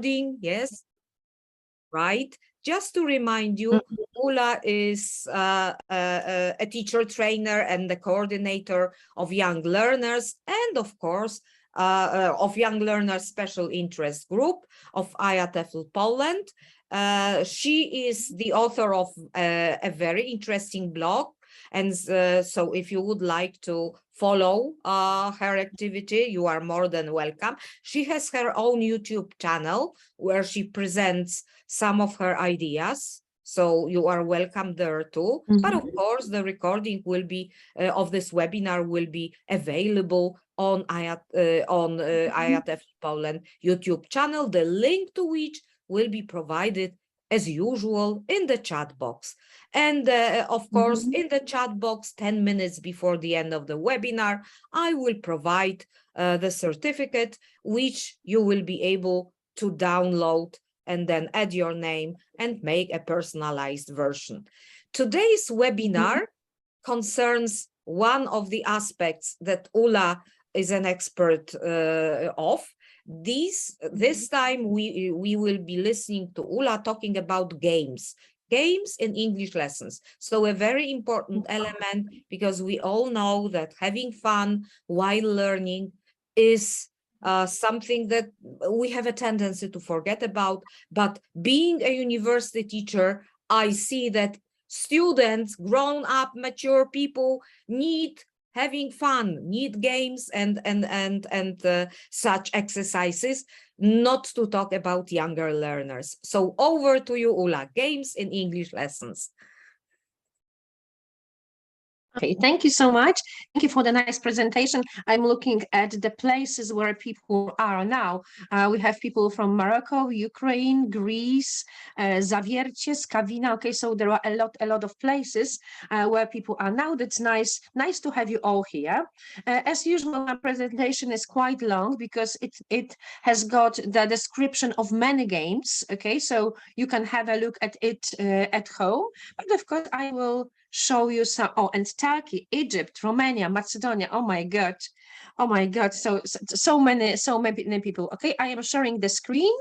Yes, right. Just to remind you, Ula is a teacher trainer and the coordinator of young learners, and of course, of young learners special interest group of IATEFL Poland. She is the author of a very interesting blog. And so if you would like to follow her activity, you are more than welcome. She has her own YouTube channel where she presents some of her ideas. So you are welcome there too. But of course, the recording will be of this webinar will be available on IATEFL Poland YouTube channel, the link to which will be provided as usual in the chat box. And of course, in the chat box, 10 minutes before the end of the webinar, I will provide the certificate, which you will be able to download and then add your name and make a personalized version. Today's webinar concerns one of the aspects that Ula is an expert of. This time we will be listening to Ula talking about games in English lessons. So a very important element, because we all know that having fun while learning is something that we have a tendency to forget about. But being a university teacher, I see that students, grown up, mature people need having fun, need games and such exercises, not to talk about younger learners. So over to you, Ula, games in English lessons. Okay, thank you so much. Thank you for the nice presentation. I'm looking at the places where people are now. We have people from Morocco, Ukraine, Greece, Zawiercie, Skawina. Okay, so there are a lot of places where people are now. That's nice. Nice to have you all here. As usual, my presentation is quite long because it has got the description of many games. Okay, so you can have a look at it at home. But of course, I will show you some. Oh, and Turkey, Egypt, Romania, Macedonia. Oh my God. So many people. Okay, I am sharing the screen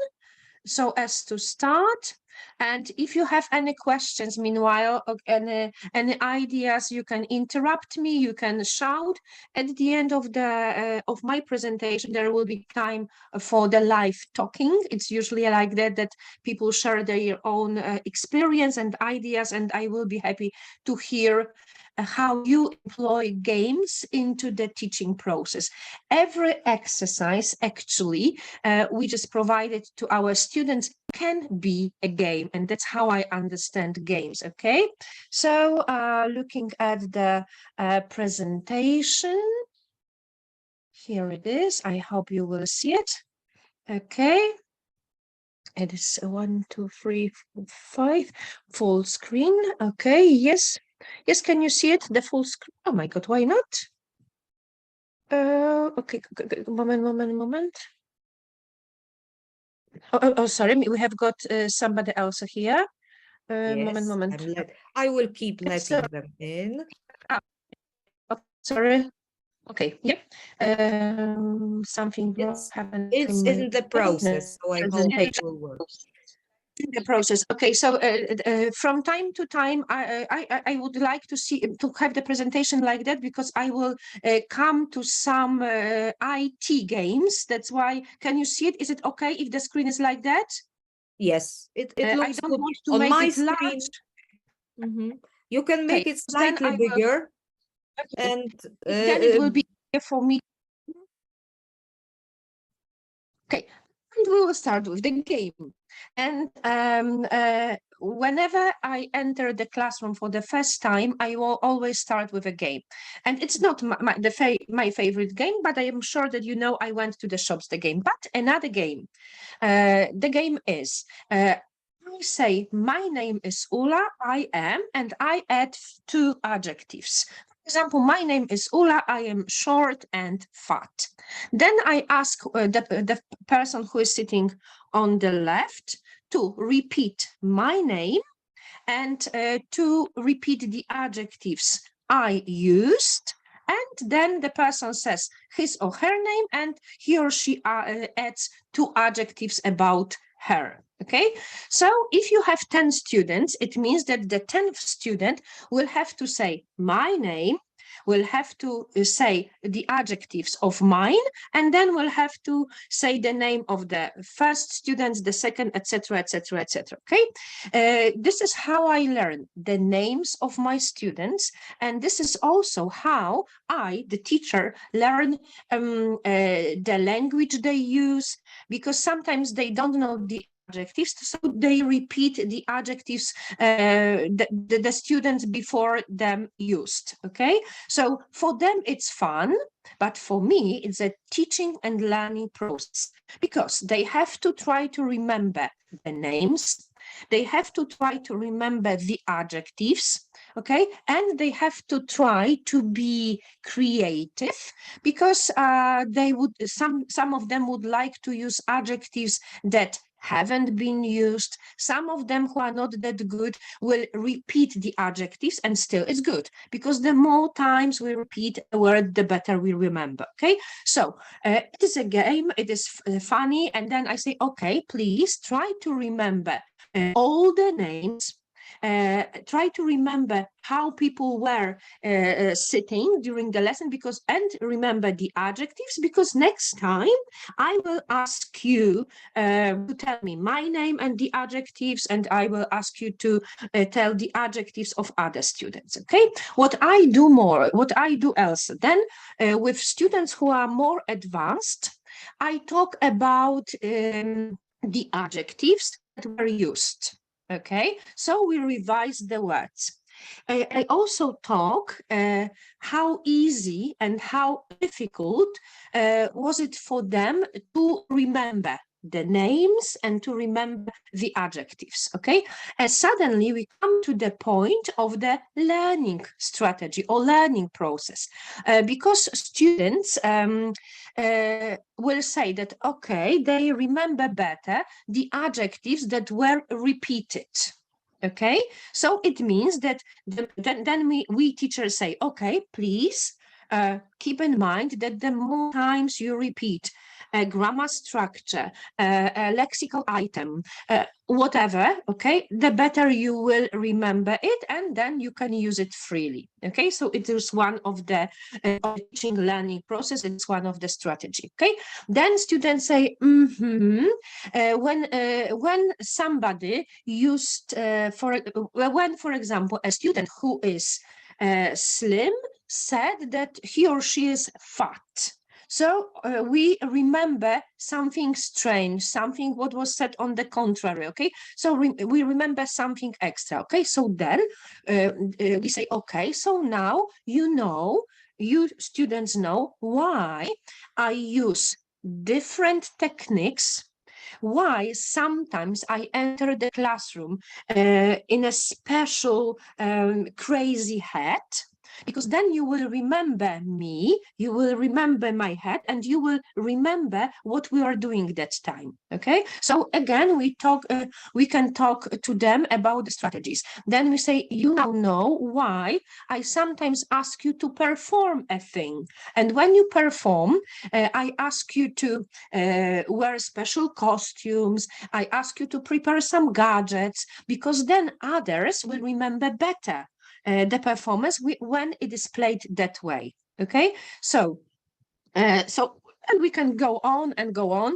so as to start. And if you have any questions, meanwhile, any ideas, you can interrupt me, you can shout. At the end of my presentation, there will be time for the live talking. It's usually like that people share their own experience and ideas, and I will be happy to hear how you employ games into the teaching process. Every exercise, actually, we just provided to our students can be a game, and that's how I understand games. Okay, so looking at the presentation, here it is. I hope you will see it. Okay, it is 1, 2, 3, 4, 5 full screen. Okay, yes, can you see it, the full screen? Oh my God, why not? Okay, moment. Oh, sorry, we have got somebody else here. Yes, Moment. I will keep letting them in. Sorry. Okay, yep. Something happened. It's in the process, so I hope it will work. In the process. Okay, so from time to time, I would like to have the presentation like that, because I will come to some IT games. That's why. Can you see it? Is it okay if the screen is like that? Yes, it looks I don't good want to on make my it screen. large. You can make it slightly bigger, and then it will be easier for me. Okay, and we will start with the game. And whenever I enter the classroom for the first time, I will always start with a game. And it's not my favorite game, but I am sure that you know I went to the shops, the game. But another game, the game is, I say, my name is Ula, I am, and I add 2 adjectives. For example, my name is Ula, I am short and fat. Then I ask the person who is sitting on the left to repeat my name and to repeat the adjectives I used. And then the person says his or her name, and he or she adds 2 adjectives about her. Okay, so if you have 10 students, it means that the 10th student will have to say my name, will have to say the adjectives of mine, and then we'll have to say the name of the first students, the second, etc., etc., etc. Okay, this is how I learn the names of my students, and this is also how I, the teacher, learn the language they use, because sometimes they don't know the adjectives, so they repeat the adjectives the students before them used. Okay, so for them it's fun, but for me it's a teaching and learning process, because they have to try to remember the names, they have to try to remember the adjectives, okay, and they have to try to be creative, because they would, some of them would like to use adjectives that haven't been used. Some of them who are not that good will repeat the adjectives, and still it's good, because the more times we repeat a word, the better we remember. Okay, so it is a game, it is funny, and then I say, okay, please try to remember all the names, try to remember how people were sitting during the lesson, because, and remember the adjectives, because next time I will ask you to tell me my name and the adjectives, and I will ask you to tell the adjectives of other students. Okay, what I do else then with students who are more advanced, I talk about the adjectives that were used. Okay, so we revise the words. I also talk how easy and how difficult was it for them to remember the names and to remember the adjectives. Okay, and suddenly we come to the point of the learning strategy or learning process, because students will say that, okay, they remember better the adjectives that were repeated. Okay, so it means that then we teachers say, okay, please keep in mind that the more times you repeat a grammar structure, a lexical item, whatever, okay, the better you will remember it, and then you can use it freely. Okay, so it is one of the teaching learning process, it's one of the strategy. Okay, then students say, when somebody used, for example, a student who is slim said that he or she is fat. So we remember something strange, something what was said on the contrary, okay? So we remember something extra, okay? So then we say, okay, so now you students know why I use different techniques, why sometimes I enter the classroom in a special crazy hat, because then you will remember me, you will remember my head, and you will remember what we are doing that time. Okay, so again we can talk to them about the strategies. Then we say, you now know why I sometimes ask you to perform a thing, and when you perform I ask you to wear special costumes, I ask you to prepare some gadgets, because then others will remember better the performance when it is played that way. Okay, so and we can go on and go on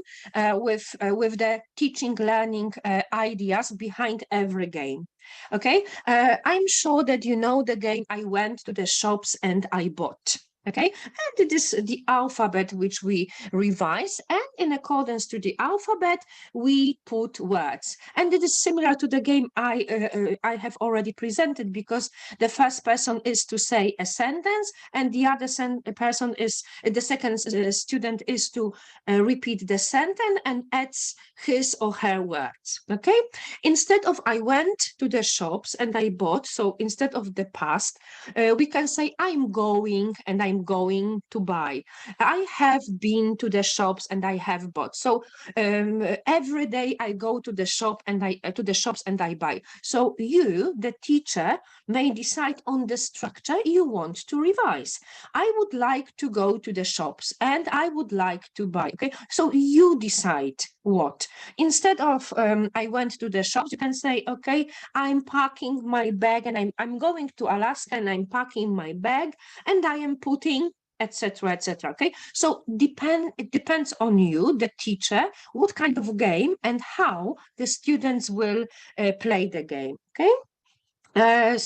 with the teaching learning ideas behind every game. Okay, I'm sure that you know the game I went to the shops and I bought. Okay, and it is the alphabet which we revise, and in accordance to the alphabet we put words, and it is similar to the game I have already presented, because the first person is to say a sentence, and the other person is the second student is to repeat the sentence and adds his or her words. Okay, instead of I went to the shops and I bought, so instead of the past we can say I'm going and I'm going to buy. I have been to the shops and I have bought. So every day I go to the shop and I buy. So you, the teacher, may decide on the structure you want to revise. I would like to go to the shops and I would like to buy. Okay, so you decide what. Instead of I went to the shops, you can say, okay, I'm packing my bag and I'm going to Alaska and I'm packing my bag and I am putting etc., etc. Okay, so it depends on you, the teacher, what kind of game and how the students will play the game. Okay. And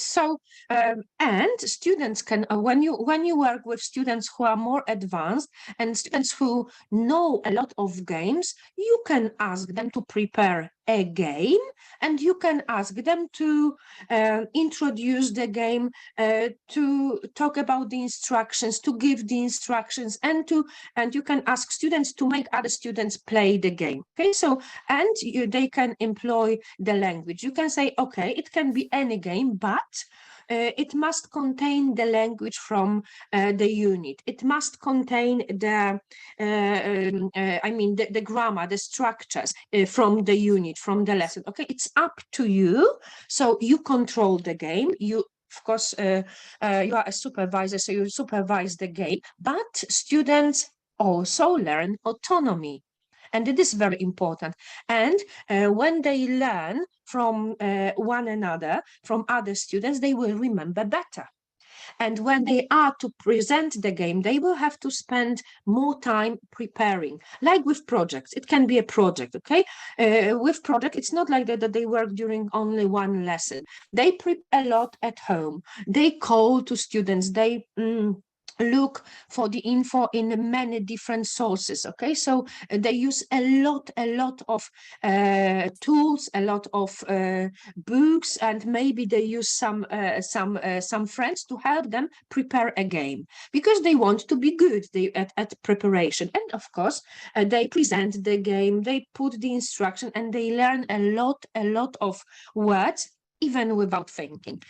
students can when you work with students who are more advanced and students who know a lot of games, you can ask them to prepare a game and you can ask them to introduce the game, to talk about the instructions, to give the instructions, and you can ask students to make other students play the game. Okay, so they can employ the language. You can say, okay, it can be any game, but it must contain the language from the unit. It must contain the the grammar, the structures from the unit, from the lesson. Okay, it's up to you. So you control the game. You, of course, you are a supervisor, so you supervise the game, but students also learn autonomy. And it is very important. And when they learn from one another, from other students, they will remember better. And when they are to present the game, they will have to spend more time preparing. Like with projects, it can be a project, okay? With project, it's not like that they work during only one lesson. They prepare a lot at home. They call to students, they look for the info in many different sources. Okay, so they use a lot of tools, a lot of books, and maybe they use some friends to help them prepare a game because they want to be good at preparation. And of course they present the game, they put the instruction, and they learn a lot of words even without thinking.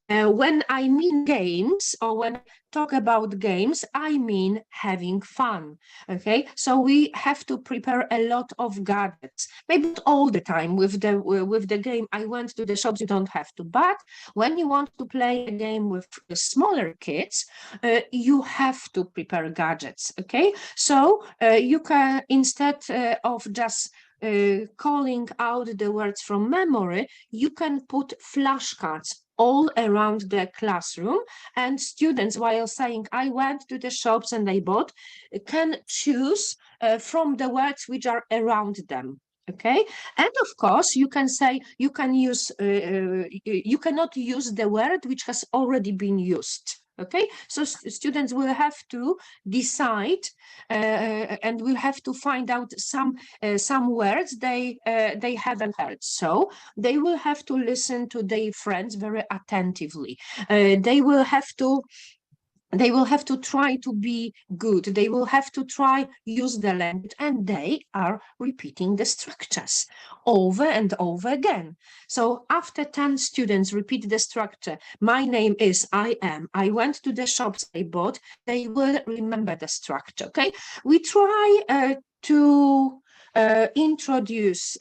When I mean games, or when I talk about games, I mean having fun. Okay, so we have to prepare a lot of gadgets. Maybe not all the time with the game. I went to the shops. You don't have to, but when you want to play a game with smaller kids, you have to prepare gadgets. Okay, so you can, instead of just calling out the words from memory, you can put flashcards all around the classroom, and students, while saying I went to the shops and I bought, can choose from the words which are around them. Okay, and of course you can say you can use you cannot use the word which has already been used. Okay, so students will have to decide and will have to find out some words they haven't heard. So they will have to listen to their friends very attentively. They will have to try to be good. They will have to try use the language, and they are repeating the structures over and over again. So after 10 students repeat the structure, my name is, I am, I went to the shops, I bought, they will remember the structure. Okay, we try to introduce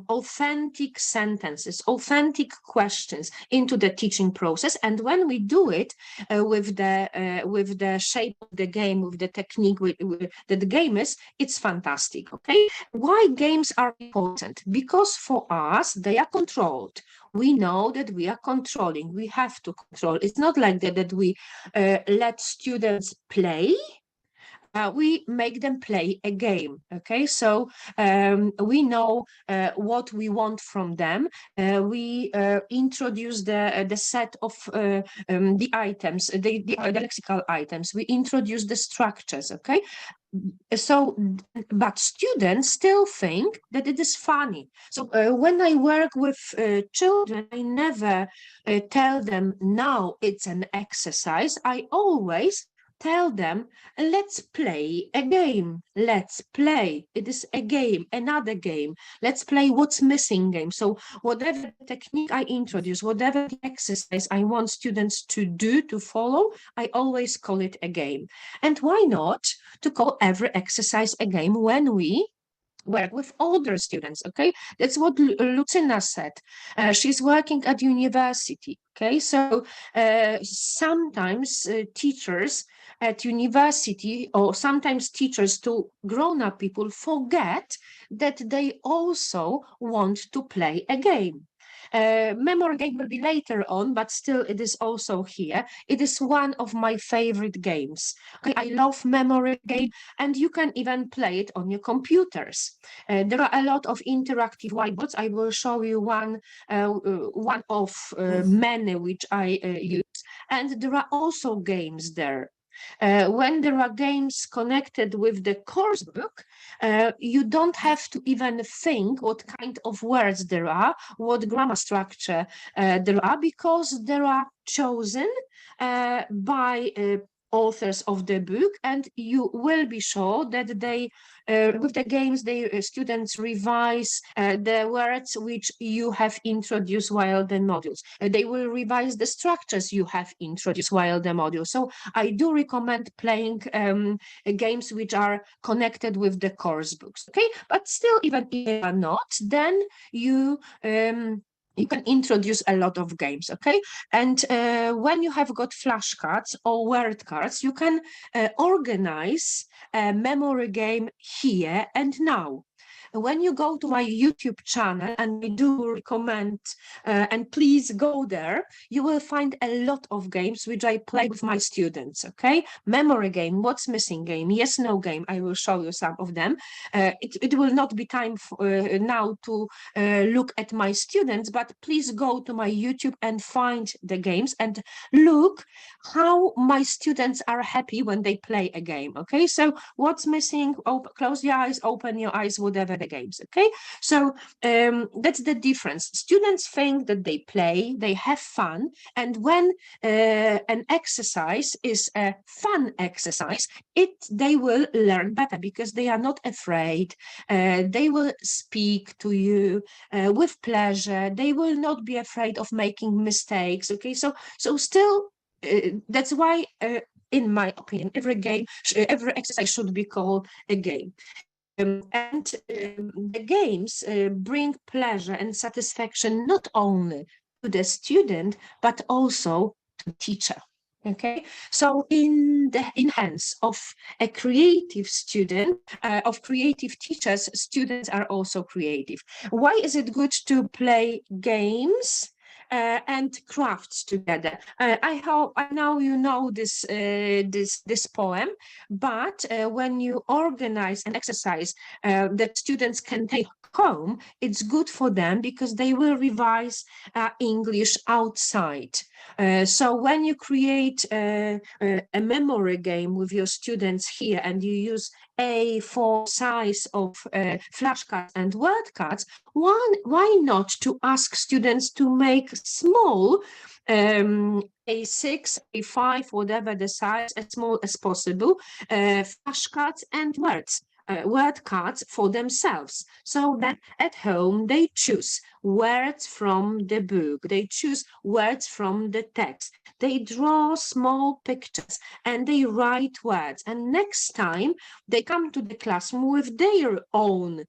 authentic sentences, authentic questions into the teaching process. And when we do it with the shape of the game, with the technique that the game is, it's fantastic. Okay, why games are important? Because for us, they are controlled. We know that we are controlling. We have to control. It's not like that we let students play. We make them play a game. Okay, so we know what we want from them. We introduce the set of the items, the lexical items. We introduce the structures. Okay, so but students still think that it is funny. So when I work with children, I never tell them now it's an exercise. I always tell them, let's play a game. Let's play. It is a game, another game. Let's play what's missing game. So whatever technique I introduce, whatever the exercise I want students to do, to follow, I always call it a game. And why not to call every exercise a game when we work with older students? Okay, that's what Lucyna said. She's working at university. Okay, so sometimes teachers at university, or sometimes teachers to grown-up people, forget that they also want to play a game. Memory game will be later on, but still it is also here. It is one of my favorite games. Okay, I love memory game, and you can even play it on your computers. There are a lot of interactive whiteboards. I will show you one of many which I use, and there are also games there. When there are games connected with the course book, you don't have to even think what kind of words there are, what grammar structure there are, because they are chosen by authors of the book, and you will be sure that they with the games students revise the words which you have introduced while the modules. They will revise the structures you have introduced while the module. So I do recommend playing games which are connected with the course books. Okay, but still, even if they are not, then you can introduce a lot of games, okay? And when you have got flashcards or word cards, you can organize a memory game here and now. When you go to my YouTube channel, and I do recommend, and please go there, you will find a lot of games which I play with my students, okay? Memory game, what's missing game, yes, no game, I will show you some of them. It will not be time now to look at my students, but please go to my YouTube and find the games and look how my students are happy when they play a game, okay? So what's missing? Close your eyes, open your eyes, whatever the games, okay? So that's the difference. Students think that they play, they have fun, and when an exercise is a fun exercise, they will learn better because they are not afraid. They will speak to you with pleasure. They will not be afraid of making mistakes, okay? So still, that's why in my opinion, every exercise should be called a game. The games bring pleasure and satisfaction not only to the student, but also to the teacher. Okay, so in hands of a creative student, of creative teachers, students are also creative. Why is it good to play games and crafts together? I know you know this poem, but when you organize an exercise that students can take home, it's good for them because they will revise English outside. So when you create a memory game with your students here, and you use A4 size of flashcards and word cards, why not to ask students to make small A6, A5, whatever the size, as small as possible, flashcards and word cards for themselves, so that at home they choose words from the book, they choose words from the text, they draw small pictures, and they write words, and next time they come to the classroom with their own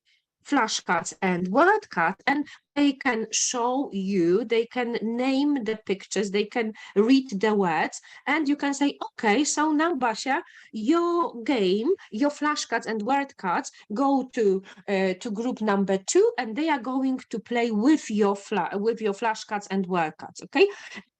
flashcards and word cards, and they can show you, they can name the pictures, they can read the words, and you can say, okay, so now Basia, your game, your flashcards and word cards go to group number 2, and they are going to play with your flashcards and word cards, okay?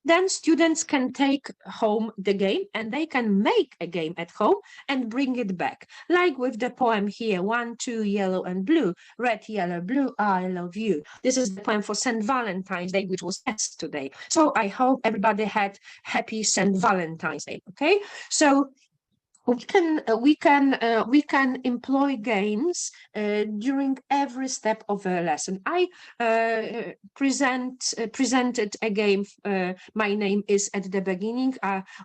Then students can take home the game, and they can make a game at home and bring it back. Like with the poem here, 1, 2, yellow and blue, red, yellow, blue, I love you. This is the poem for St. Valentine's Day, which was yesterday. So I hope everybody had happy St. Valentine's Day, okay? So we can employ games during every step of a lesson. I presented a game. My name is at the beginning,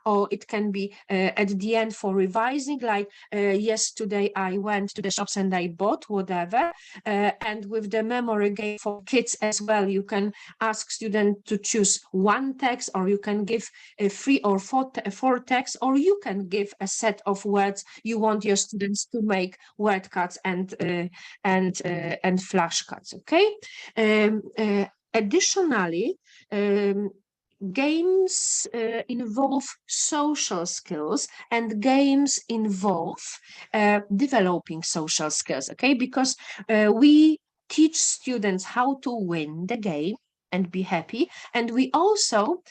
or it can be at the end for revising. Like yesterday, I went to the shops and I bought whatever. And with the memory game for kids as well, you can ask students to choose one text, or you can give 3 or 4 texts, or you can give a set of words you want your students to make word cards and flashcards. Okay. Additionally, games involve social skills, and games involve developing social skills, okay? Because we teach students how to win the game and be happy. And we also,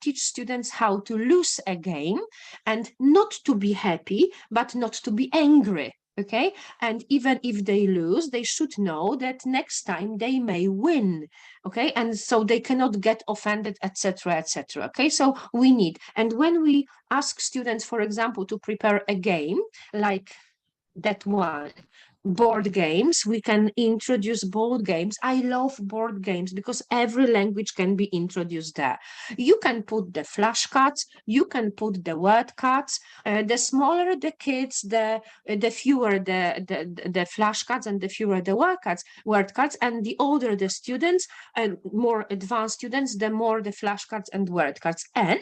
teach students how to lose a game and not to be happy, but not to be angry. Okay, and even if they lose, they should know that next time they may win. Okay, and so they cannot get offended, etc., etc. Okay, so we need, and when we ask students, for example, to prepare a game like that one, board games, we can introduce board games. I love board games because every language can be introduced there. You can put the flashcards, you can put the word cards. The smaller the kids, the fewer the flashcards and the fewer the word cards, and the older the students and more advanced students, the more the flashcards and word cards. And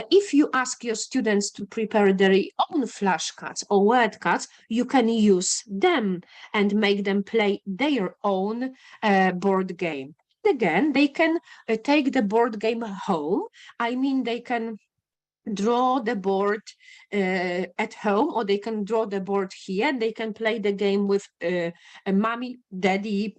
if you ask your students to prepare their own flashcards or word cards, you can use them and make them play their own board game. Again, they can take the board game home. I mean, they can draw the board at home, or they can draw the board here, and they can play the game with mommy, daddy,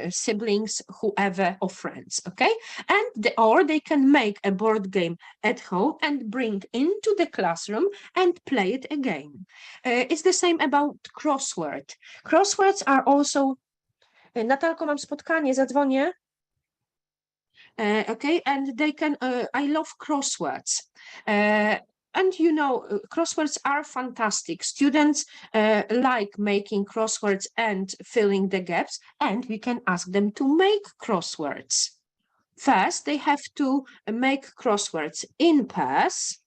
siblings, whoever, or friends. Okay, and or they can make a board game at home and bring into the classroom and play it again. It's the same about crossword. Crosswords are also Natalko, mam spotkanie, zadzwonię. Okay, and they can, I love crosswords. And you know, crosswords are fantastic. Students like making crosswords and filling the gaps, and we can ask them to make crosswords. First, they have to make crosswords in pairs.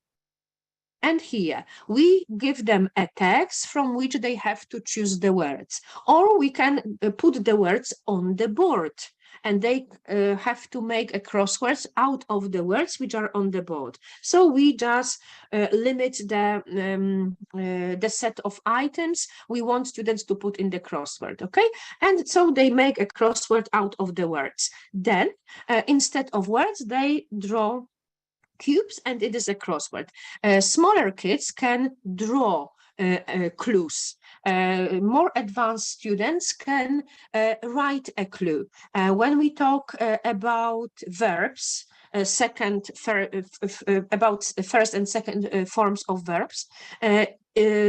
And here we give them a text from which they have to choose the words, or we can put the words on the board, and they have to make a crosswords out of the words which are on the board. So we just limit the set of items we want students to put in the crossword, okay? And so they make a crossword out of the words. Then instead of words, they draw cubes, and it is a crossword. Smaller kids can draw clues. More advanced students can write a clue. When we talk about verbs, about first and second forms of verbs,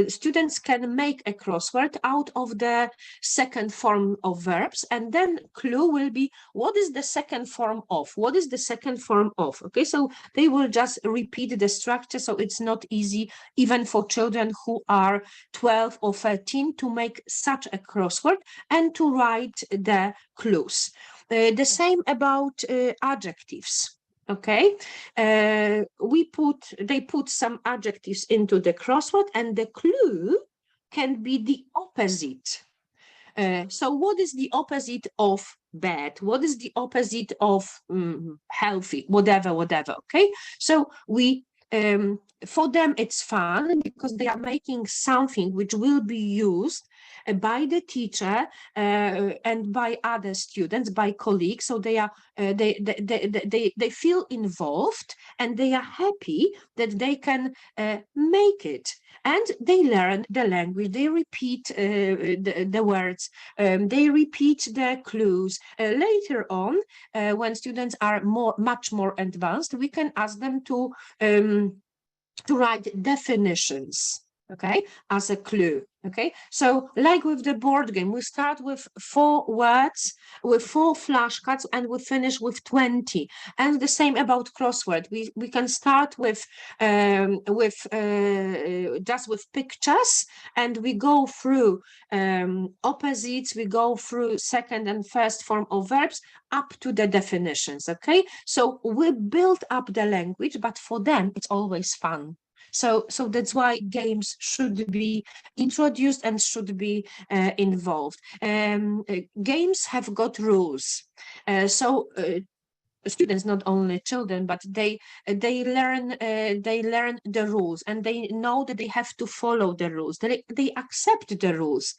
students can make a crossword out of the second form of verbs, and then clue will be, what is the second form of? What is the second form of? Okay, so they will just repeat the structure, so it's not easy even for children who are 12 or 13 to make such a crossword and to write the clues. The same about adjectives. Okay, they put some adjectives into the crossword, and the clue can be the opposite. So what is the opposite of bad? What is the opposite of healthy? Whatever, okay? So we, for them, it's fun because they are making something which will be used by the teacher and by other students, by colleagues. So they are they feel involved, and they are happy that they can make it, and they learn the language. They repeat the words. They repeat the clues. Later on, when students are much more advanced, we can ask them to write definitions, okay, as a clue. Okay, so like with the board game, we start with 4 words, with 4 flashcards, and we finish with 20. And the same about crossword. We can start with just with pictures, and we go through opposites, we go through second and first form of verbs up to the definitions. Okay, so we build up the language, but for them it's always fun. So that's why games should be introduced and should be involved. Games have got rules. students, not only children, but they learn the rules, and they know that they have to follow the rules. They accept the rules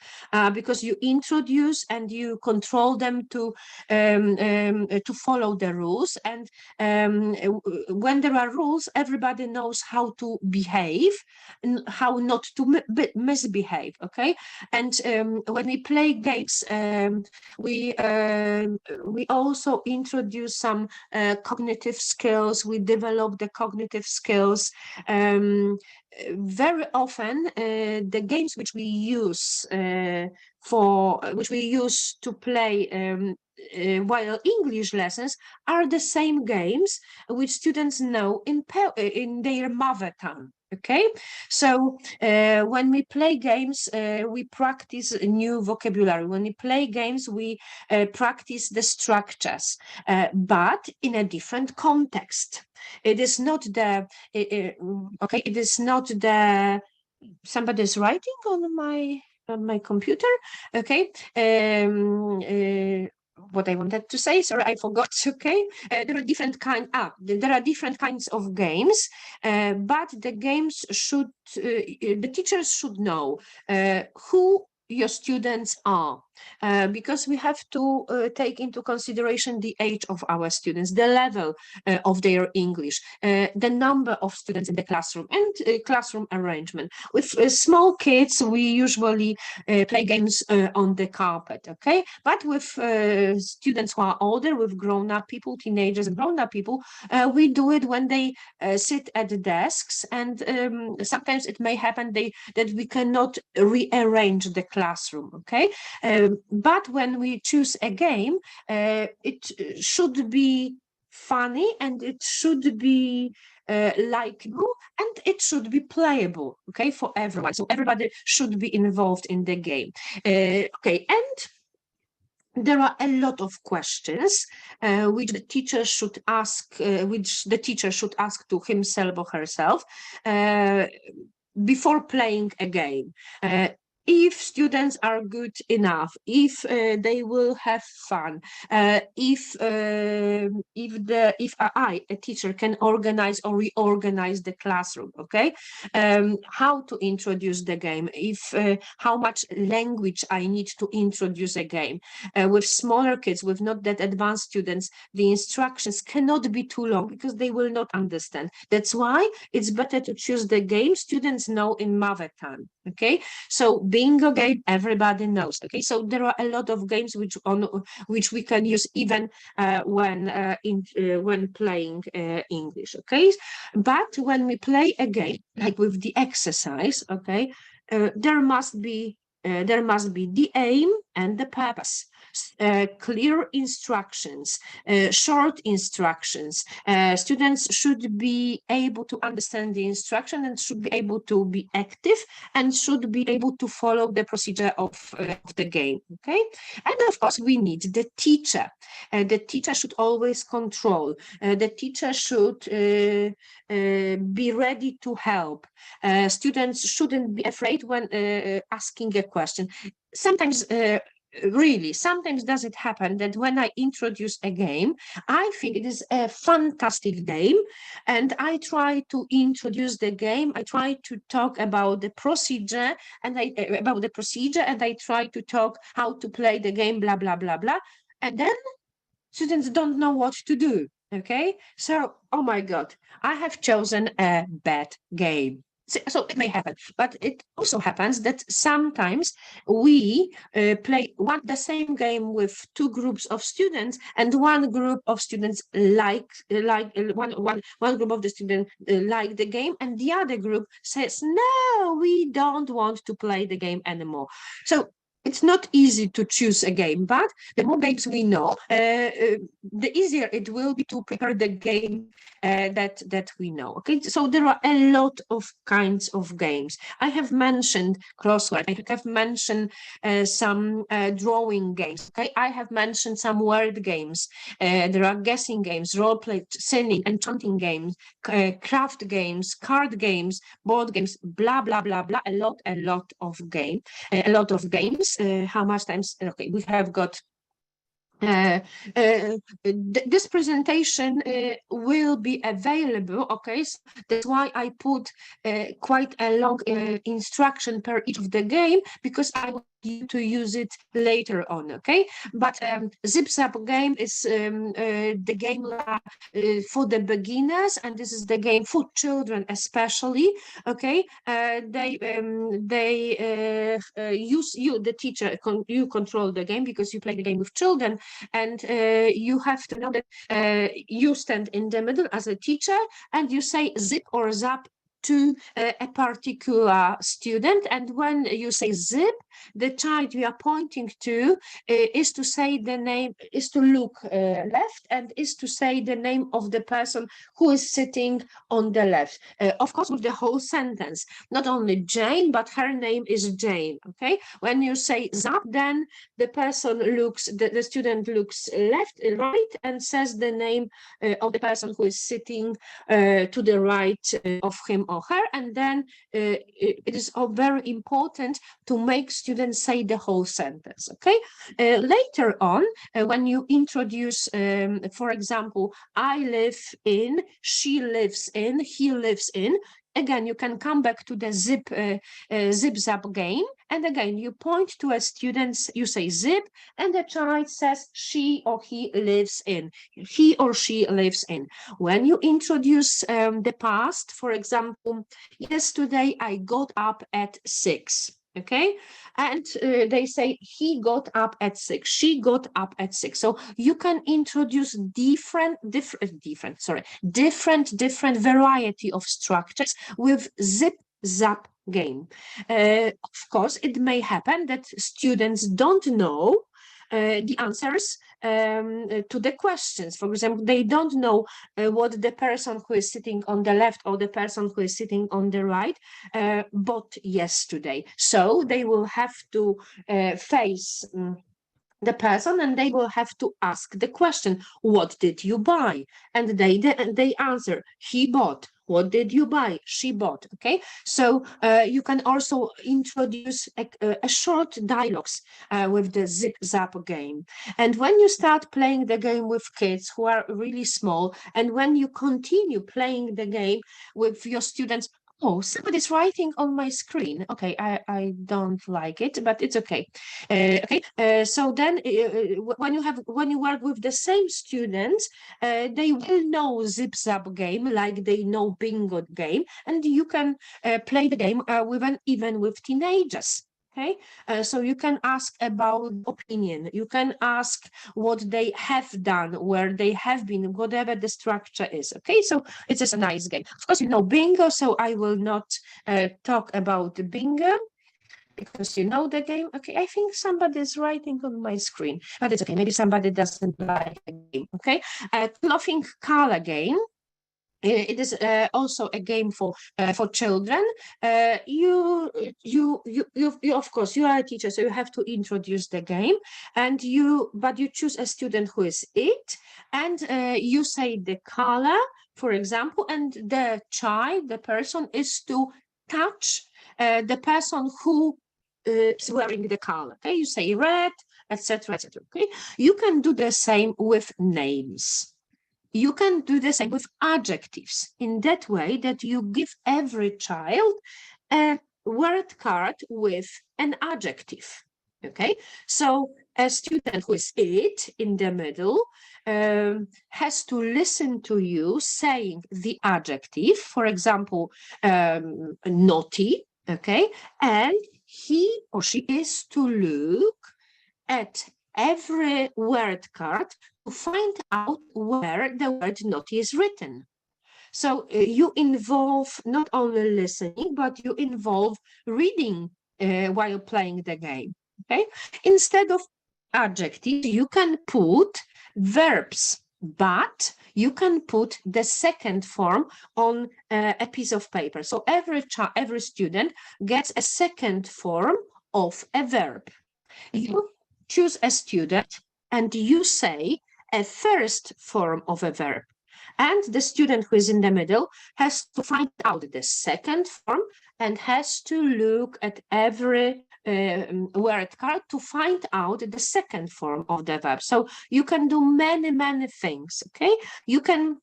because you introduce and you control them to follow the rules. And when there are rules, everybody knows how to behave and how not to misbehave. Okay, and when we play games, we also introduce some cognitive skills. We develop the cognitive skills. Very often, the games which we use to play while English lessons are the same games which students know in their mother tongue. Okay, so when we play games, we practice new vocabulary. When we play games, we practice the structures, but in a different context. It is not the okay. It is not the somebody's writing on my computer. Okay. What I wanted to say, sorry, I forgot. Okay, there are different kinds of games, but the games should the teachers should know who your students are, because we have to take into consideration the age of our students, the level of their English, the number of students in the classroom, and classroom arrangement. With small kids, we usually play games on the carpet, okay? But with students who are older, with grown-up people, teenagers and grown-up people, we do it when they sit at the desks, and sometimes it may happen that we cannot rearrange the classroom, okay? But when we choose a game, it should be funny, and it should be likable, and it should be playable, okay, for everyone. So everybody should be involved in the game. Okay, and there are a lot of questions which the teacher should ask, to himself or herself before playing a game. If students are good enough, if they will have fun, if I, a teacher, can organize or reorganize the classroom, okay? How to introduce the game, how much language I need to introduce a game. With smaller kids, with not that advanced students, the instructions cannot be too long because they will not understand. That's why it's better to choose the game students know in mother tongue, okay? So bingo game, everybody knows, okay? So there are a lot of games which we can use even when playing English, okay? But when we play a game, like with the exercise, okay, there must be the aim and the purpose. Clear instructions, short instructions. Students should be able to understand the instruction and should be able to be active and should be able to follow the procedure of the game, okay? And of course, we need the teacher. The teacher should always control. The teacher should be ready to help. Students shouldn't be afraid when asking a question. Sometimes sometimes does it happen that when I introduce a game, I think it is a fantastic game, and I try to introduce the game. I try to talk about the procedure, and I try to talk how to play the game, blah, blah, blah, blah. And then students don't know what to do, okay? So, oh my God, I have chosen a bad game. So it may happen, but it also happens that sometimes we play the same game with two groups of students, and one group of students one group of the students like the game, and the other group says, no, we don't want to play the game anymore. So it's not easy to choose a game, but the more games we know, the easier it will be to prepare the game that we know. Okay, so there are a lot of kinds of games. I have mentioned crossword. I have mentioned some drawing games. Okay, I have mentioned some word games. There are guessing games, role play, singing, enchanting games, craft games, card games, board games, blah blah blah blah. A lot of games. How much times? Okay, we have got this presentation will be available, okay? So that's why I put quite a long instruction per each of the game, because I want you to use it later on, okay? But Zip Zap game is the game for the beginners, and this is the game for children especially, okay? They use you, the teacher, you control the game because you play the game with children, and you have to know that you stand in the middle as a teacher and you say zip or zap to a particular student, and when you say zip, the child you are pointing to is to say the name, is to look left, and is to say the name of the person who is sitting on the left, of course with the whole sentence, not only Jane, but her name is Jane, okay? When you say zap, then the person looks, the student looks left, right, and says the name of the person who is sitting to the right of him or her, and then it is all very important to make students say the whole sentence, okay? Later on, when you introduce, for example, I live in, she lives in, he lives in, again, you can come back to the zip zap game, and again, you point to a student, you say zip, and the child says she or he lives in, he or she lives in. When you introduce the past, for example, yesterday I got up at 6. Okay, and they say he got up at 6, she got up at 6. So you can introduce different variety of structures with zip zap game. Of course, it may happen that students don't know the answers to the questions. For example, they don't know what the person who is sitting on the left or the person who is sitting on the right bought yesterday. So they will have to face the person, and they will have to ask the question, what did you buy? And they answer, he bought. What did you buy? She bought. Okay, so you can also introduce a short dialogues with the zip zap game. And when you start playing the game with kids who are really small, and when you continue playing the game with your students, oh, somebody's writing on my screen. Okay, I don't like it, but it's okay. So then when you work with the same students, they will know zip zap game like they know bingo game, and you can play the game even with teenagers. Okay, so you can ask about opinion, you can ask what they have done, where they have been, whatever the structure is. Okay, so it's just a nice game. Of course, you know bingo, so I will not talk about bingo because you know the game. Okay, I think somebody is writing on my screen, but it's okay. Maybe somebody doesn't like the game. Okay, clothing color game. It is also a game for children. You of course you are a teacher, so you have to introduce the game, and you choose a student who is it, and you say the color, for example, and the child, the person, is to touch the person who is wearing the color. Okay, you say red, etc., etc. Okay, you can do the same with names. You can do the same with adjectives in that way that you give every child a word card with an adjective. Okay, so a student who is it in the middle has to listen to you saying the adjective, for example, naughty, okay, and he or she is to look at every word card to find out where the word naughty is written. So you involve not only listening, but you involve reading while playing the game. Okay, instead of adjectives, you can put verbs, but you can put the second form on a piece of paper. So every student gets a second form of a verb. You choose a student and you say a first form of a verb. And the student who is in the middle has to find out the second form and has to look at every word card to find out the second form of the verb. So you can do many things. Okay, you can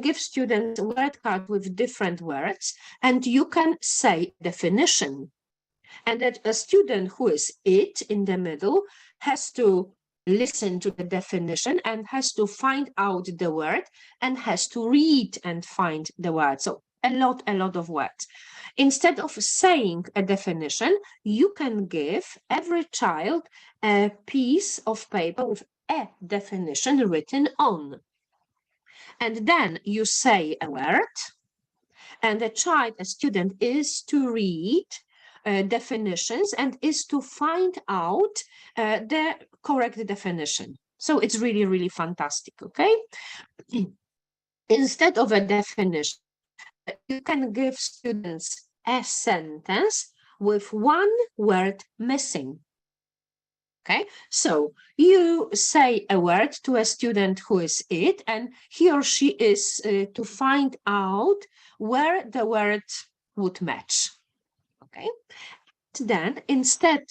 give students a word card with different words, and you can say definition. And that a student who is it in the middle has to listen to the definition and has to find out the word and has to read and find the word. So a lot of words. Instead of saying a definition, you can give every child a piece of paper with a definition written on. And then you say a word, and a student is to read definitions and is to find out the correct definition. So it's really fantastic, okay? Instead of a definition, you can give students a sentence with one word missing. Okay, so you say a word to a student who is it, and he or she is to find out where the word would match. Okay, then instead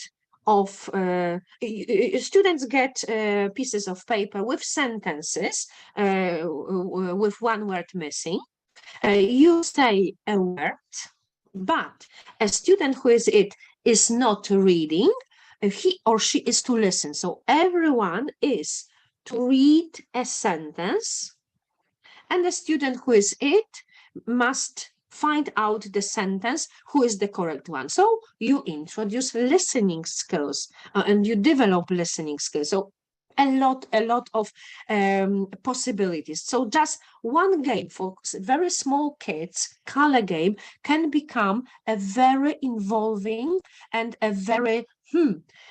of students get pieces of paper with sentences with one word missing. You say a word, but a student who is it is not reading. He or she is to listen. So everyone is to read a sentence, and the student who is it must find out the sentence who is the correct one. So you introduce listening skills and you develop listening skills. So a lot of possibilities. So just one game for very small kids, color game, can become a very involving and a very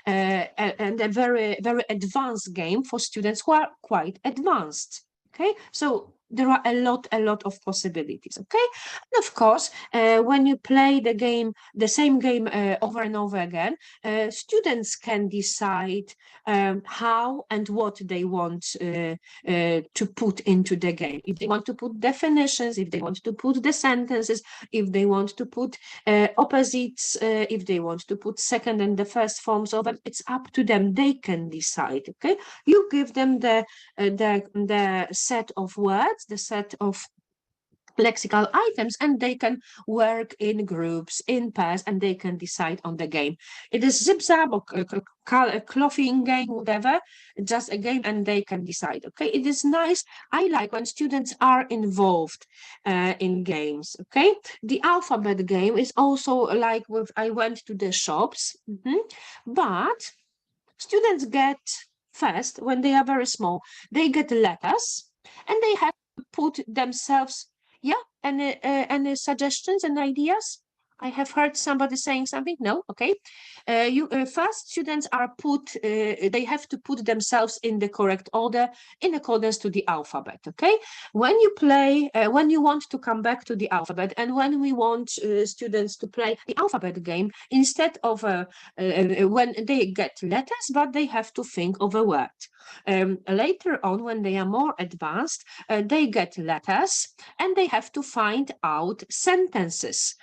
very advanced game for students who are quite advanced. Okay, so there are a lot of possibilities. Okay, and of course, when you play the same game over and over again, students can decide how and what they want to put into the game. If they want to put definitions, if they want to put the sentences, if they want to put opposites, if they want to put second and the first forms of it, it's up to them. They can decide. Okay, you give them the set of words, the set of lexical items, and they can work in groups, in pairs, and they can decide on the game. It is zip-zap or a clothing game, whatever, just a game, and they can decide. Okay, it is nice. I like when students are involved in games. Okay, the alphabet game is also like with I went to the shops, but students get first, when they are very small, they get letters, and they have to put themselves. Yeah, any suggestions and ideas? I have heard somebody saying something. No, okay. First, students are they have to put themselves in the correct order in accordance to the alphabet. Okay. When you play, when you want to come back to the alphabet, and when we want students to play the alphabet game, instead of when they get letters, but they have to think of a word. Later on, when they are more advanced, they get letters, and they have to find out sentences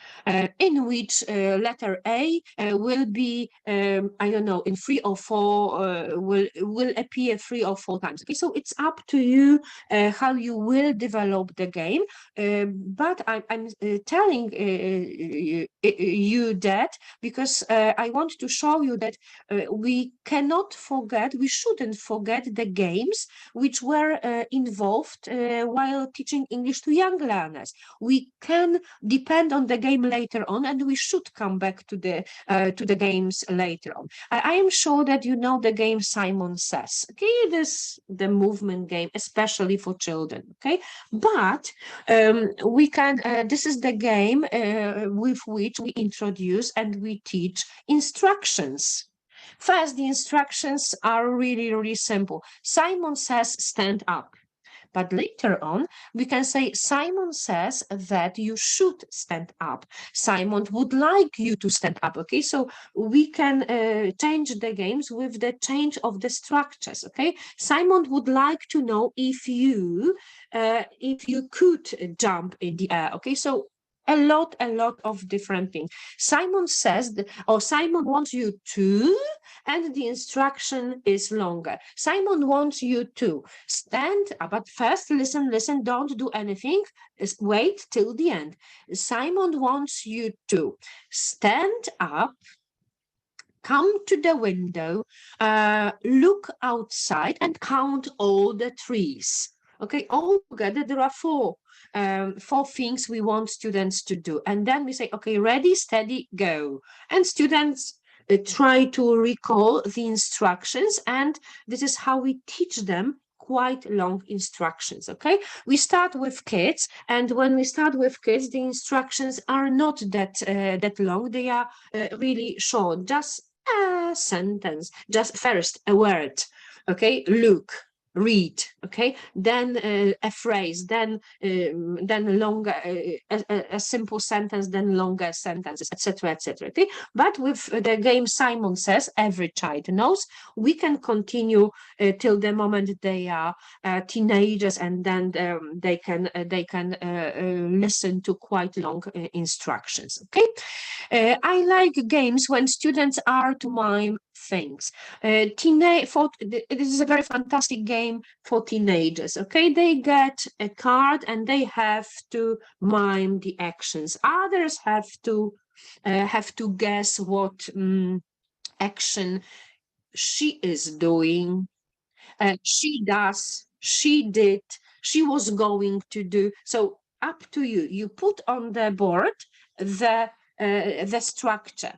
in which letter A will be, I don't know, in 3 or 4, will appear 3 or 4 times. Okay, so it's up to you how you will develop the game. But I'm telling you that because I want to show you that we cannot forget, we shouldn't forget the games which were involved while teaching English to young learners. We can depend on the game later on, and we should come back to the games later on. I am sure that you know the game Simon Says. Okay, it is the movement game, especially for children. Okay, but we can. This is the game with which we introduce and we teach instructions. First, the instructions are really simple. Simon says, stand up. But later on, we can say, Simon says that you should stand up. Simon would like you to stand up. Okay, so we can change the games with the change of the structures. Okay, Simon would like to know if you could jump in the air. Okay, so a lot of different things. Simon says, or Simon wants you to, and the instruction is longer. Simon wants you to stand, but first listen, don't do anything. Wait till the end. Simon wants you to stand up, come to the window, look outside and count all the trees. Okay, all together there are four things we want students to do. And then we say, okay, ready, steady, go. And students try to recall the instructions, and this is how we teach them quite long instructions. Okay, we start with kids, and when we start with kids, the instructions are not that long. They are really short, just a sentence, just first a word. Okay, look, read. Okay, then a phrase, then longer, a simple sentence, then longer sentences, etc., etc. Okay, but with the game, Simon says, every child knows, we can continue till the moment they are teenagers, and then they can listen to quite long instructions. Okay, I like games when students are to mime things. This is a very fantastic game for teenagers. Okay, they get a card and they have to mime the actions. Others have to guess what action she is doing, she does, she did, she was going to do. So up to you. You put on the board the structure.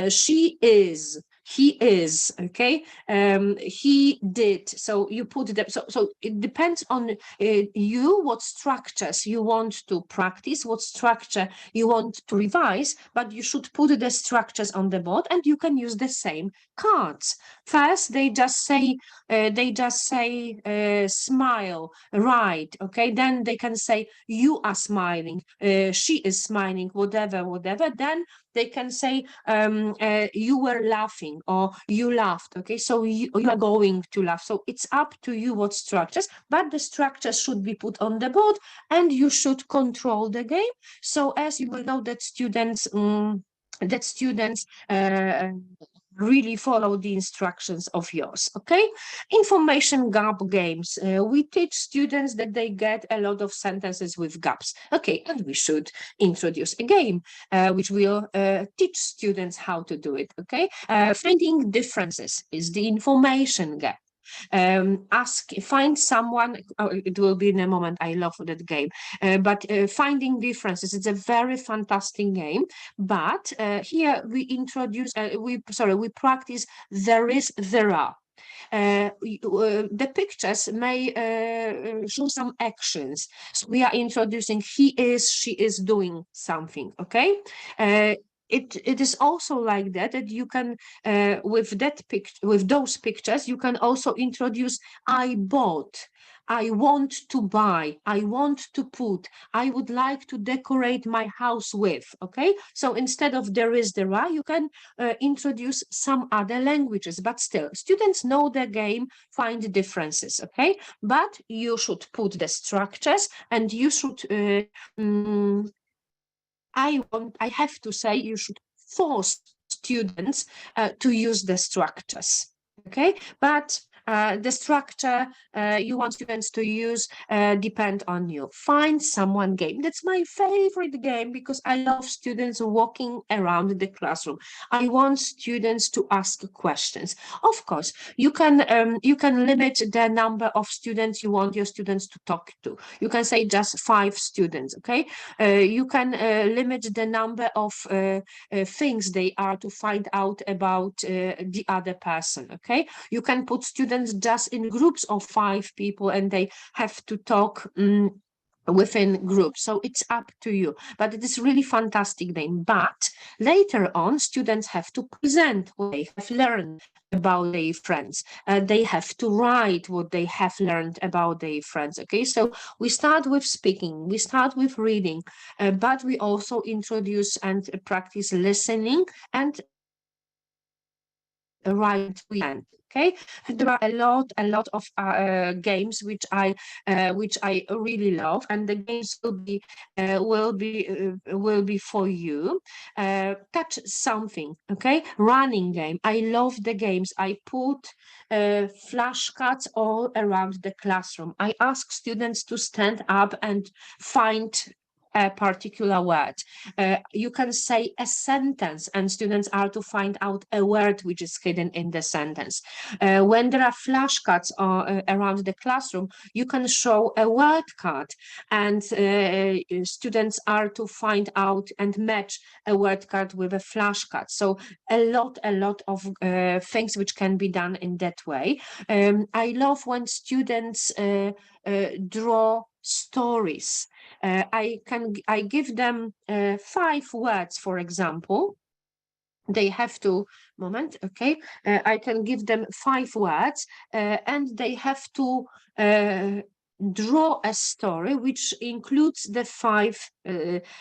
She is, he is, okay, he did. So you put them. So it depends on you, what structures you want to practice, what structure you want to revise, but you should put the structures on the board, and you can use the same cards. First, they just say smile, right? Okay, then they can say you are smiling, she is smiling, whatever. Then they can say you were laughing or you laughed. Okay, so you are going to laugh. So it's up to you what structures, but the structures should be put on the board, and you should control the game. So as you will know that students really follow the instructions of yours. Okay, information gap games. We teach students that they get a lot of sentences with gaps. Okay, and we should introduce a game which will teach students how to do it. Okay, finding differences is the information gap. Find someone. It will be in a moment. I love that game. But finding differences, it's a very fantastic game. But here we introduce, we practice there is, there are. The pictures may show some actions. So we are introducing he is, she is doing something. Okay. It is also like that you can with those pictures you can also introduce I bought, I want to buy, I want to put, I would like to decorate my house with. Okay, so instead of there is, there are, you can introduce some other languages, but still students know the game, find differences. Okay, but you should put the structures, and you should I have to say you should force students to use the structures. Okay, but the structure you want students to use depend on you. Find someone game. That's my favorite game because I love students walking around the classroom. I want students to ask questions. Of course, you can limit the number of students you want your students to talk to. You can say just 5 students. Okay, you can limit the number of things they are to find out about the other person. Okay, you can put students just in groups of 5 people, and they have to talk within groups. So it's up to you, but it is really fantastic game. But later on, students have to present what they have learned about their friends. They have to write what they have learned about their friends. Okay, so we start with speaking, we start with reading, but we also introduce and practice listening and right weekend. Okay, there are a lot of games which I really love, and the games will be for you. Touch something. Okay, running game. I love the games. I put flashcards all around the classroom. I ask students to stand up and find a particular word. You can say a sentence, and students are to find out a word which is hidden in the sentence. When there are flashcards around the classroom, you can show a word card, and students are to find out and match a word card with a flashcard. So a lot of things which can be done in that way. I love when students draw stories. I give them 5 words, for example. They have to I can give them 5 words, and they have to draw a story which includes the 5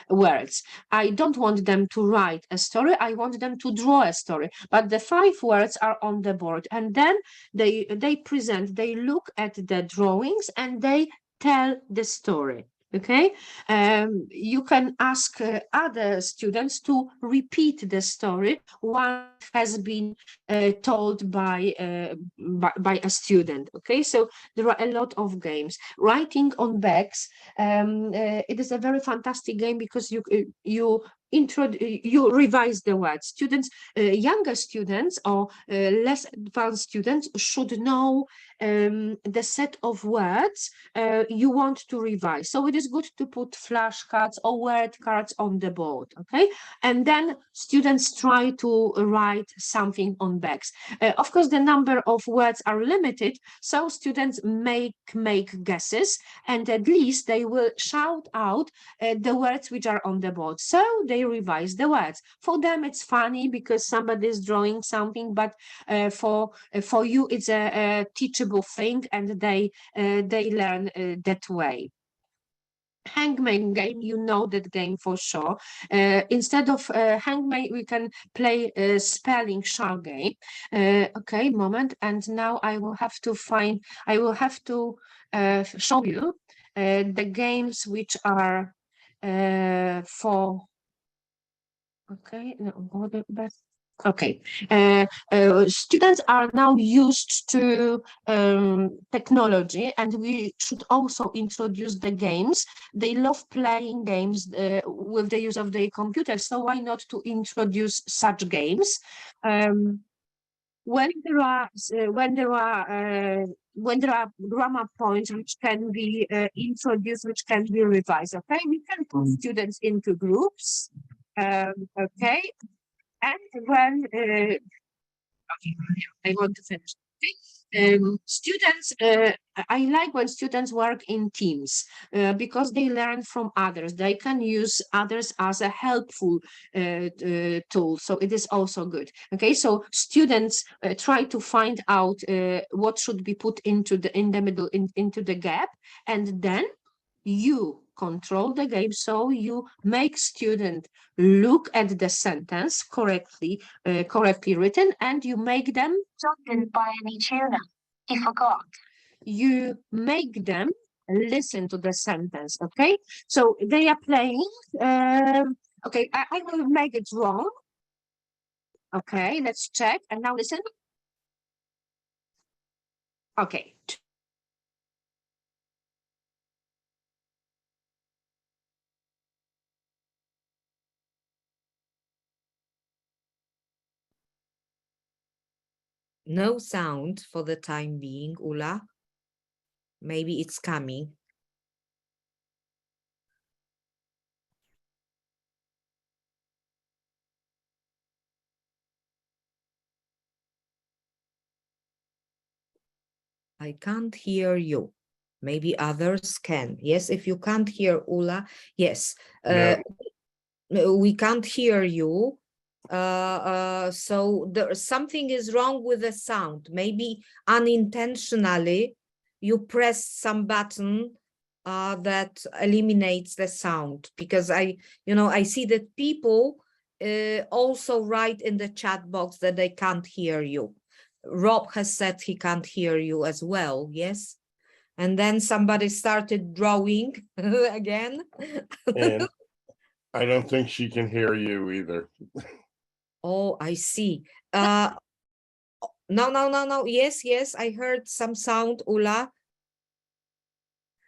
words. I don't want them to write a story, I want them to draw a story, but the 5 words are on the board, and then they look at the drawings and they tell the story. Okay, you can ask other students to repeat the story once it has been told by a student. Okay, so there are a lot of games. Writing on bags, it is a very fantastic game because you revise the words. Students, younger students or less advanced students should know the set of words you want to revise. So it is good to put flashcards or word cards on the board, okay? And then students try to write something on bags. Of course, the number of words are limited, so students make guesses, and at least they will shout out the words which are on the board. So they revise the words. For them, it's funny because somebody is drawing something, but for you, it's a teachable thing, and they learn that way. Hangman game, you know that game for sure. Instead of hangman, we can play a spelling shark game. Okay, moment, and now I will have to show you the games which are for. Okay, no, okay. Students are now used to technology, and we should also introduce the games. They love playing games with the use of their computers, so why not to introduce such games? When there are grammar points which can be introduced, which can be revised, okay, we can put students into groups. Okay, and when I want to finish. Students, I like when students work in teams because they learn from others. They can use others as a helpful tool. So it is also good. Okay, so students try to find out what should be put into the middle, into the gap, and then you control the game, so you make student look at the sentence correctly written, and you make them Didn't buy any tuna. He forgot. You make them listen to the sentence. Okay, so they are playing. Okay, I will make it wrong. Okay, let's check, and now listen. Okay. No sound for the time being, Ula. Maybe it's coming. I can't hear you. Maybe others can. Yes, if you can't hear Ula, yes. We can't hear you. So something is wrong with the sound. Maybe unintentionally you press some button that eliminates the sound, because I see that people also write in the chat box that they can't hear you. Rob has said he can't hear you as well, yes? And then somebody started drawing again. And I don't think she can hear you either. Oh, I see. No. Yes, I heard some sound, Ula.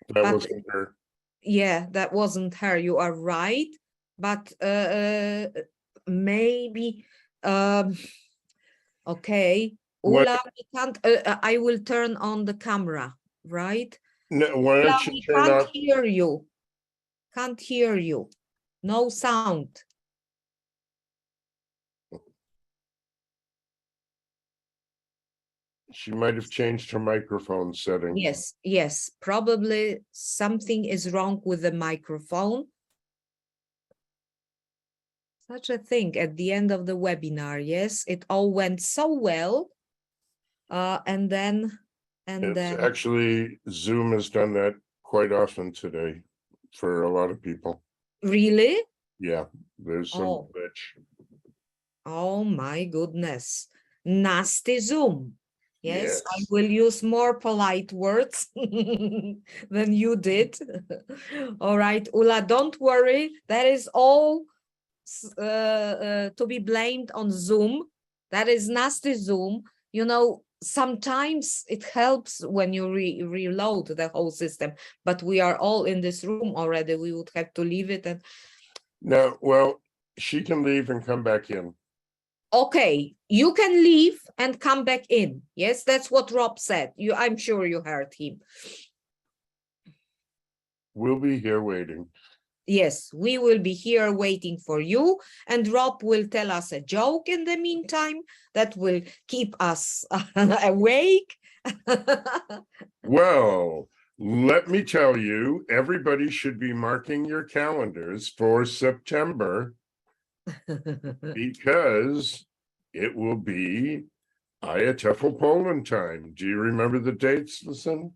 That But- wasn't her. Yeah, that wasn't her. You are right. But maybe, okay. What- Ula, we can't, I will turn on the camera, right? No, why Ula, don't you we turn can't off? hear you. Can't hear you. No sound. She might have changed her microphone setting. Yes, probably something is wrong with the microphone. Such a thing at the end of the webinar, yes, it all went so well. And then Actually, Zoom has done that quite often today for a lot of people. really? Yeah, there's some Oh. glitch. Oh my goodness. Nasty Zoom. Yes, I Yes. will use more polite words than you did. All right, Ula, don't worry. That is all to be blamed on Zoom. That is nasty Zoom. You know, sometimes it helps when you reload the whole system, but we are all in this room already. We would have to leave it. And No, well, she can leave and come back in. okay, you can leave and come back in. Yes, that's what Rob said. I'm sure you heard him. We'll be here waiting. Yes, we will be here waiting for you, and Rob will tell us a joke in the meantime that will keep us awake. Well, let me tell you, everybody should be marking your calendars for September because it will be IATEFL Poland time. Do you remember the dates, Listen?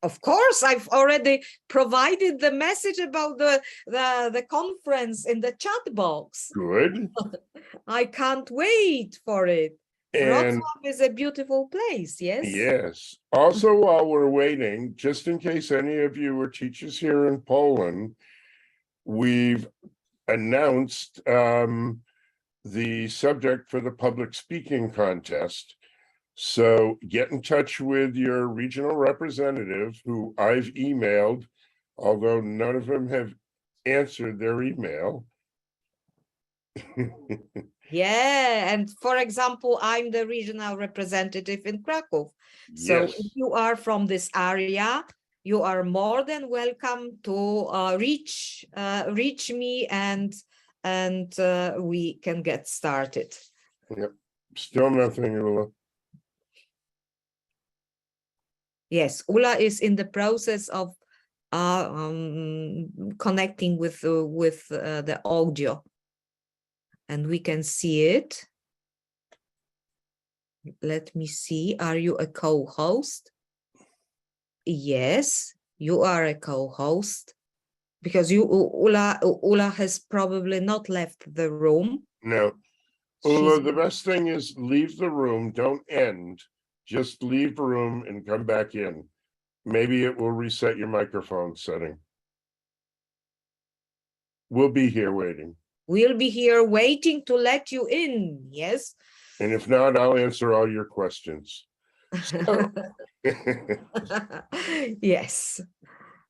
Of course, I've already provided the message about the conference in the chat box. Good. I can't wait for it. And Wrocław is a beautiful place, yes? yes, also while we're waiting, just in case any of you are teachers here in Poland, we've announced the subject for the public speaking contest. So get in touch with your regional representative who I've emailed, although none of them have answered their email. Yeah, and for example, I'm the regional representative in Kraków. So Yes, if you are from this area, you are more than welcome to reach me, and we can get started. still nothing, Ula. Yes, Ula is in the process of connecting with the audio, and we can see it. Let me see. Are you a co-host? Yes, you are a co-host, because Ula has probably not left the room. No, Ula, She's- the best thing is leave the room, don't end. Just leave the room and come back in. Maybe it will reset your microphone setting. We'll be here waiting. We'll be here waiting to let you in. Yes. And if not, I'll answer all your questions. Yes.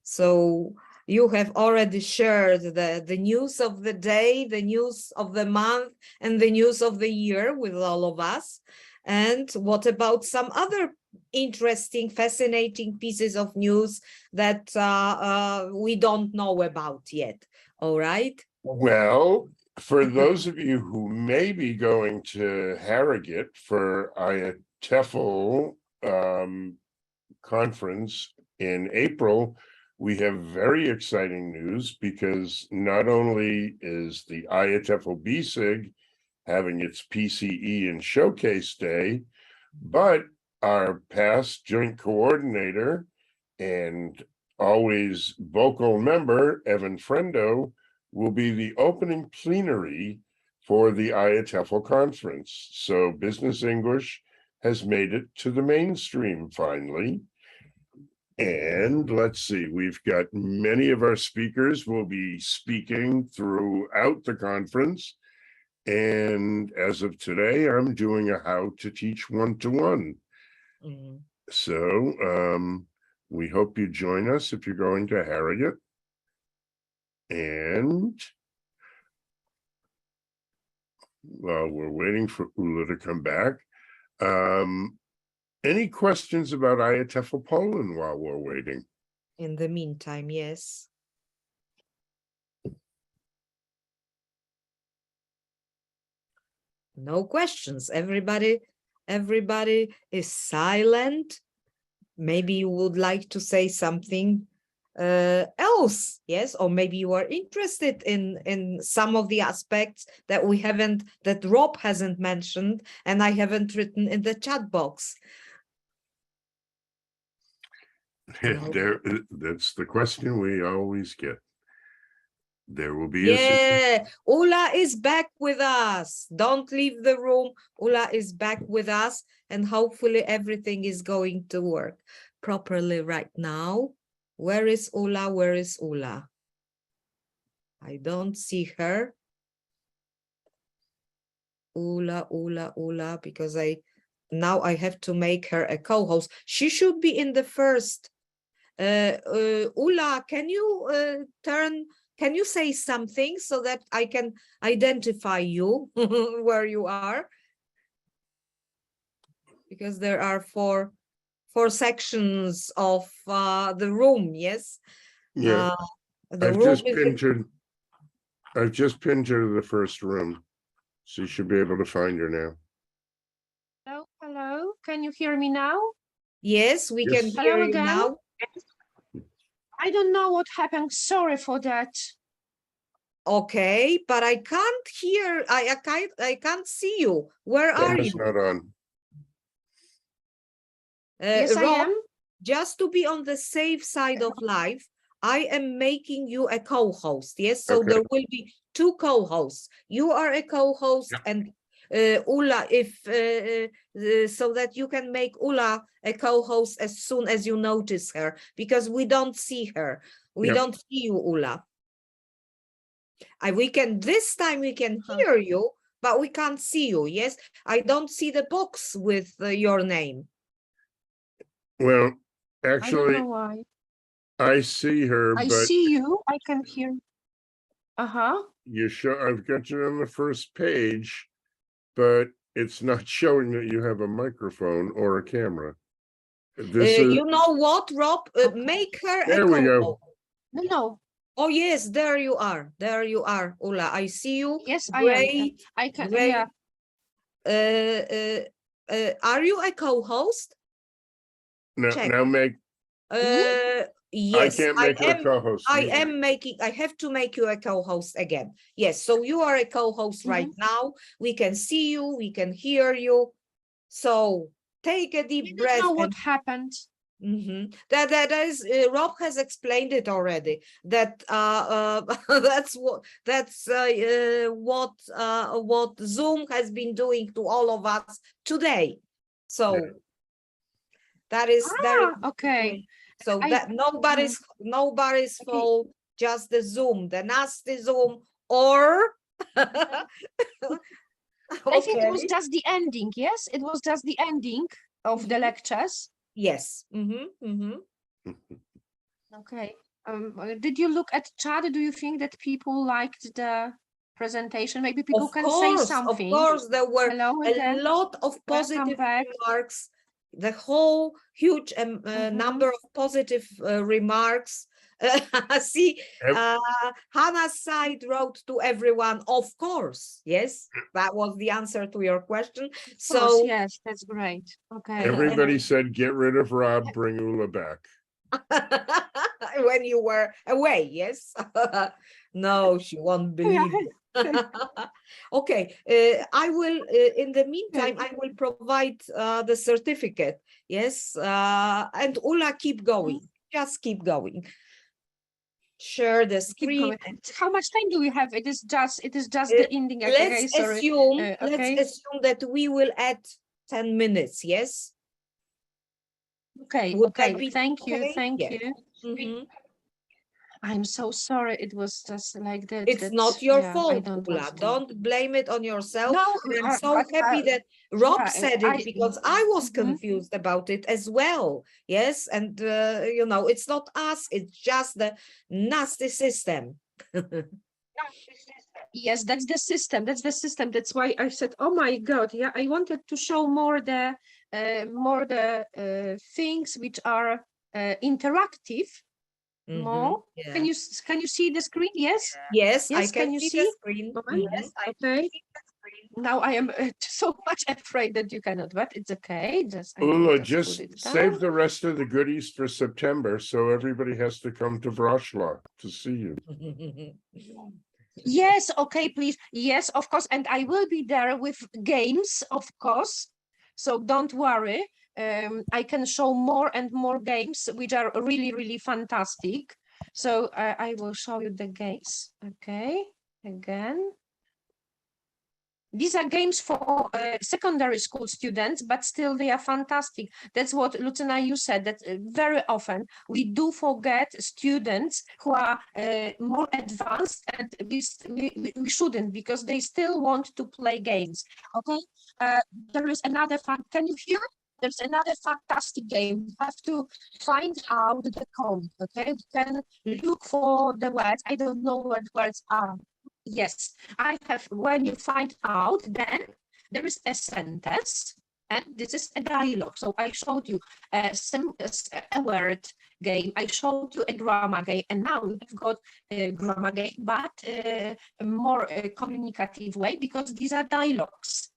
So you have already shared the news of the day, the news of the month, and the news of the year with all of us. And what about some other interesting, fascinating pieces of news that we don't know about yet? All right. Well, for those of you who may be going to Harrogate for IATEFL conference in April, we have very exciting news because not only is the IATEFL BSIG having its PCE and Showcase Day, but our past joint coordinator and always vocal member, Evan Frendo, will be the opening plenary for the IATEFL conference. So Business English has made it to the mainstream finally. And let's see, we've got many of our speakers will be speaking throughout the conference. And as of today, I'm doing a how to teach one-to-one. Mhm. So we hope you join us if you're going to Harrogate. And while we're waiting for Ula to come back, any questions about IATEFL Poland while we're waiting? In the meantime, yes. No questions. Everybody is silent. Maybe you would like to say something else, yes, or maybe you are interested in some of the aspects that that Rob hasn't mentioned and I haven't written in the chat box. No. That's the question we always get. There will be Ula is back with us. Don't leave the room. Ula is back with us, and hopefully everything is going to work properly right now. Where is Ula? Where is Ula? I don't see her. Ula, because now I have to make her a co-host. She should be in the first. Ula, can you can you say something so that I can identify you where you are? Because there are four sections of the room, yes? Yeah, I've just pinned her to the first room. So you should be able to find her now. Hello. Can you hear me now? Yes, we can hear you now. I don't know what happened. Sorry for that. Okay, but I can't hear. I can't see you. Where are you? Not on. Yes, Rob, I am. Just to be on the safe side of life, I am making you a co-host. Yes, so Okay. there will be two co-hosts. You are a co-host, Yep. and Ula, so that you can make Ula a co-host as soon as you notice her, because we don't see her. We Yep. don't see you, Ula. This time we can hear you, but we can't see you. Yes, I don't see the box with your name. Well, I don't actually, know why. I see her, I but see you. I can hear. I've got you on the first page, but it's not showing that you have a microphone or a camera. This is, you know what, Rob? Make her a there we go. co-host. No. Oh yes, there you are. There you are, Ula. I see you. Yes, Great. I can. Great. Yeah. Are you a co-host? Check. Now make. Yes, I can't make her a co-host. I have to make you a co-host again. Yes, so you are a co-host right now. We can see you, we can hear you. So take a deep breath. I don't know what happened. That is, Rob has explained it already. That that's what Zoom has been doing to all of us today. So Yeah. that is Okay. So that nobody's fault, just the Zoom, the nasty Zoom, or I think it was just the ending. Yes, it was just the ending of the lectures. Yes. Okay. Did you look at chat? Do you think that people liked the presentation? Maybe people can say something. Of course, there were a lot of positive remarks. The whole huge number of positive remarks. See, Hannah's side wrote to everyone, of course. Yes, that was the answer to your question. So yes, that's great. Okay. Everybody said, get rid of Rob, bring Ula back. When you were away, yes. No, she won't believe it. Okay, I will, in the meantime, I will provide the certificate, yes, and Ula, keep going, just keep going. share the Keep screen. going. How much time do we have? It is just the ending. Okay, Let's sorry. assume Okay. let's assume that we will add 10 minutes. Yes. Okay, Would okay. that be Thank you, okay? thank Yeah. you. Mhm. I'm so sorry. It was just like that. It's not your yeah, I fault, don't Ula. want to. Don't blame it on yourself. No, I'm so but, happy that Rob yeah, said it because I was Mhm. confused about it as well. Yes, and you know, it's not us, it's just the nasty system. Yes, that's the system. That's the system. That's why I said, "Oh my God!" Yeah, I wanted to show more the things which are interactive. Mhm, More. yeah. Can you see the screen? Yes. Yes, I Yes, can you see see? the screen. Moment. Mhm. Okay. Now I am so much afraid that you cannot, but it's okay. Just I will Ula, just just put it save down. the rest of the goodies for September, so everybody has to come to Wrocław to see you. Yes, okay, please. Yes, of course. And I will be there with games, of course. So don't worry. I can show more and more games, which are really, really fantastic. So I will show you the games. Okay, again. These are games for secondary school students, but still they are fantastic. That's what, Lucyna, you said, that very often we do forget students who are more advanced, and we shouldn't, because they still want to play games. Okay, there is another fun. Can you hear? There's another fantastic game. You have to find out the code. Okay, you can look for the words. I don't know what words are. Yes, I have. When you find out, then there is a sentence, and this is a dialogue. So I showed you a word game. I showed you a grammar game, and now we have got a grammar game, but a more communicative way, because these are dialogues.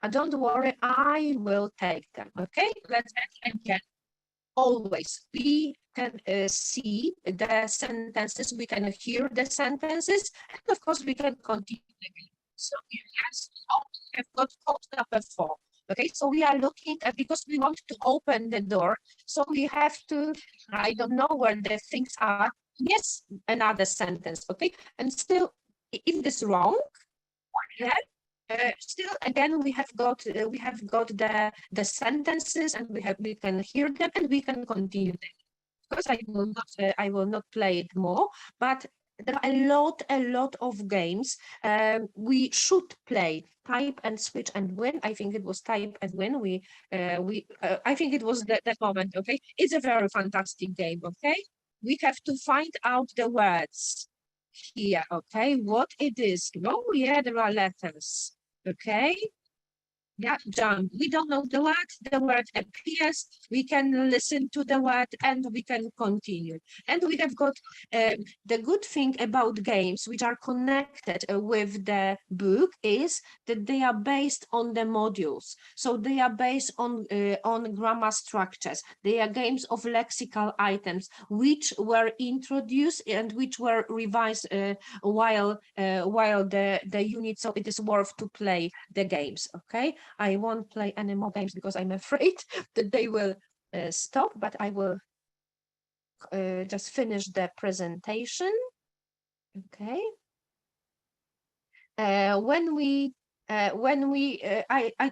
Don't worry, I will take them. Okay, let's again. Always we can see the sentences, we can hear the sentences, and of course we can continue again. So yes, we have got code number 4. Okay, so we are looking at, because we want to open the door, so we have to, I don't know where the things are. Yes, another sentence. Okay, and still, if this is wrong, yeah, still again we have got the sentences, and we can hear them, and we can continue them. Because I will not play it more, but there are a lot of games we should play. Type and switch and win. I think it was type and win. I think it was the moment. Okay, it's a very fantastic game. Okay, we have to find out the words here. Okay, what it is. Oh yeah, there are letters. Okay. Yeah, John, we don't know the word appears, we can listen to the word, and we can continue. And we have got the good thing about games which are connected with the book is that they are based on the modules. So they are based on grammar structures. They are games of lexical items which were introduced and which were revised while the unit, so it is worth to play the games. Okay, I won't play any more games because I'm afraid that they will stop, but I will just finish the presentation. Okay. I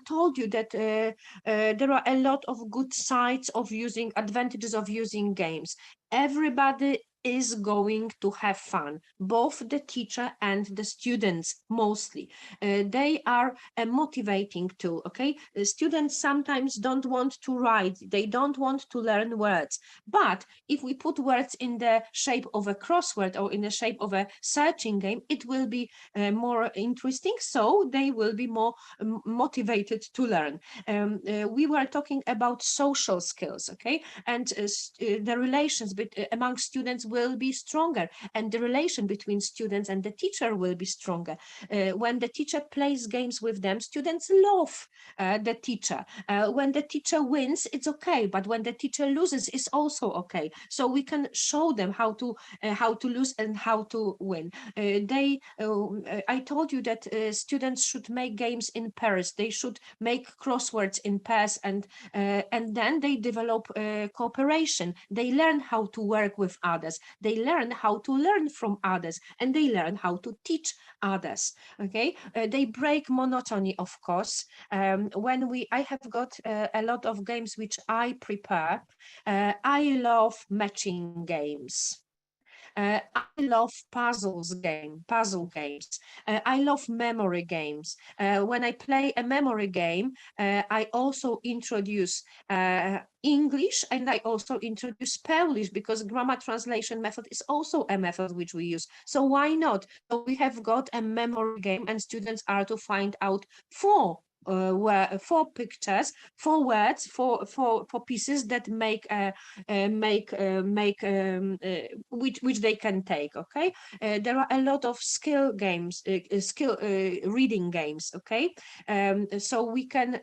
told you that there are a lot of good sides of using, advantages of using games. Everybody is going to have fun, both the teacher and the students mostly. They are a motivating tool, okay? The students sometimes don't want to write, they don't want to learn words, but if we put words in the shape of a crossword or in the shape of a searching game, it will be more interesting, so they will be more motivated to learn. We were talking about social skills, okay? And the relations among students will be stronger, and the relation between students and the teacher will be stronger. When the teacher plays games with them, students love the teacher. When the teacher wins, it's okay, but when the teacher loses, it's also okay. So we can show them how to lose and how to win. I told you that students should make games in pairs. They should make crosswords in pairs, and then they develop cooperation. They learn how to work with others. They learn how to learn from others, and they learn how to teach others. Okay, they break monotony, of course. I have got a lot of games which I prepare. I love matching games. I love puzzle games. I love memory games. When I play a memory game, I also introduce English, and I also introduce Polish, because grammar translation method is also a method which we use. So why not? So we have got a memory game, and students are to find out four pictures, 4 words, for pieces that make which they can take. Okay, there are a lot of skill games, reading games. Okay, so we can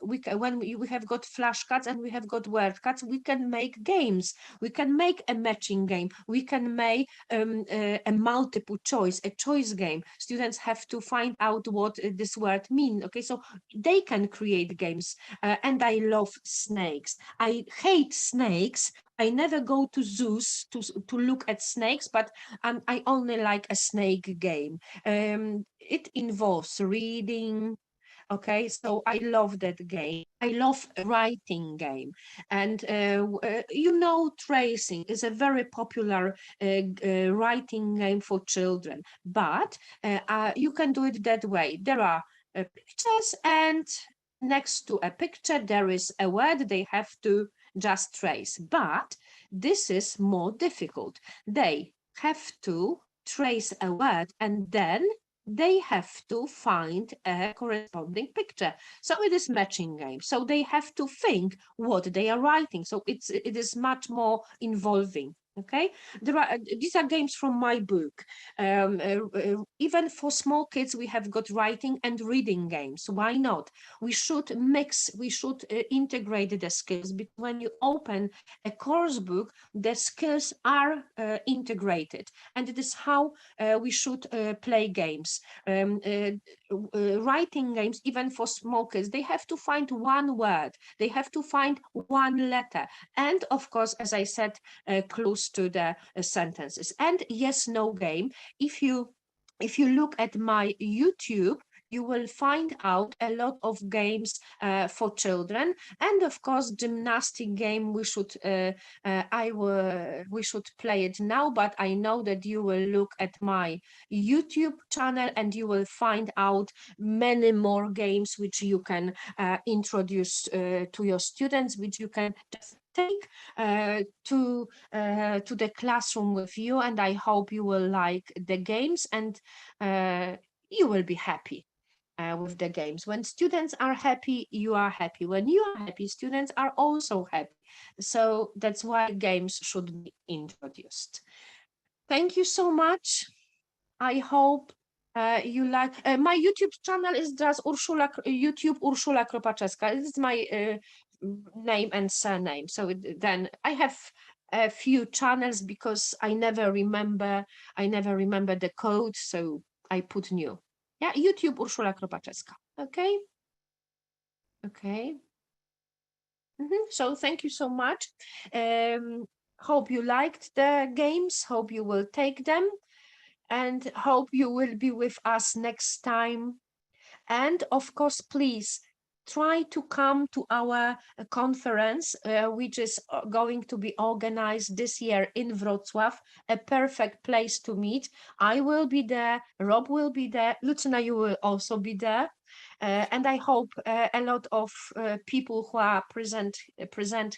when we have got flashcards and we have got word cards, we can make games. We can make a matching game. We can make a multiple choice, a choice game. Students have to find out what this word means. Okay, so they can create games. And I love snakes. I hate snakes. I never go to zoos to look at snakes, but I only like a snake game. It involves reading. Okay, so I love that game. I love writing game, and tracing is a very popular writing game for children. But you can do it that way. There are pictures, and next to a picture there is a word they have to just trace. But this is more difficult. They have to trace a word, and then they have to find a corresponding picture. So it is matching game. So they have to think what they are writing. So it is much more involving. Okay, these are games from my book. Even for small kids, we have got writing and reading games. Why not? We should mix, we should integrate the skills, because when you open a course book, the skills are integrated, and it is how we should play games. Writing games, even for small kids, they have to find one word, they have to find one letter, and of course, as I said, close to the sentences. And yes, no game. If you look at my YouTube, you will find out a lot of games for children, and of course, gymnastic game. We should we should play it now, but I know that you will look at my YouTube channel and you will find out many more games which you can introduce to your students, which you can just take to the classroom with you. And I hope you will like the games, and you will be happy with the games. When students are happy, you are happy. When you are happy, students are also happy. So that's why games should be introduced. Thank you so much. I hope you like my YouTube channel is just Urszula Kropaczewska. This is my name and surname. So then I have a few channels because I never remember the code, so I put new. Yeah, YouTube Urszula Kropaczewska. Okay. So thank you so much. Hope you liked the games. Hope you will take them, and hope you will be with us next time. And of course, please try to come to our conference, which is going to be organized this year in Wrocław, a perfect place to meet. I will be there, Rob will be there, Lucyna, you will also be there. And I hope a lot of people who are present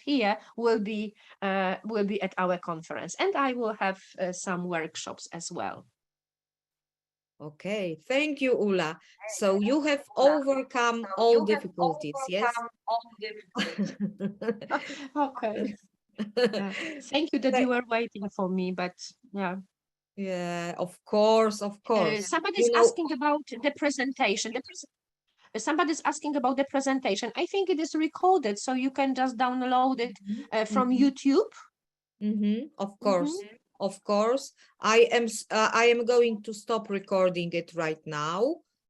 here will be at our conference, and I will have some workshops as well. Okay, thank you, Ula. So you have overcome all difficulties, yes? Okay. Thank you that you were waiting for me, but yeah. Yeah, of course, of course. Somebody's asking about the presentation. Somebody's asking about the presentation. I think it is recorded, so you can just download it from YouTube. Of course. Of course, I am going to stop recording it right now.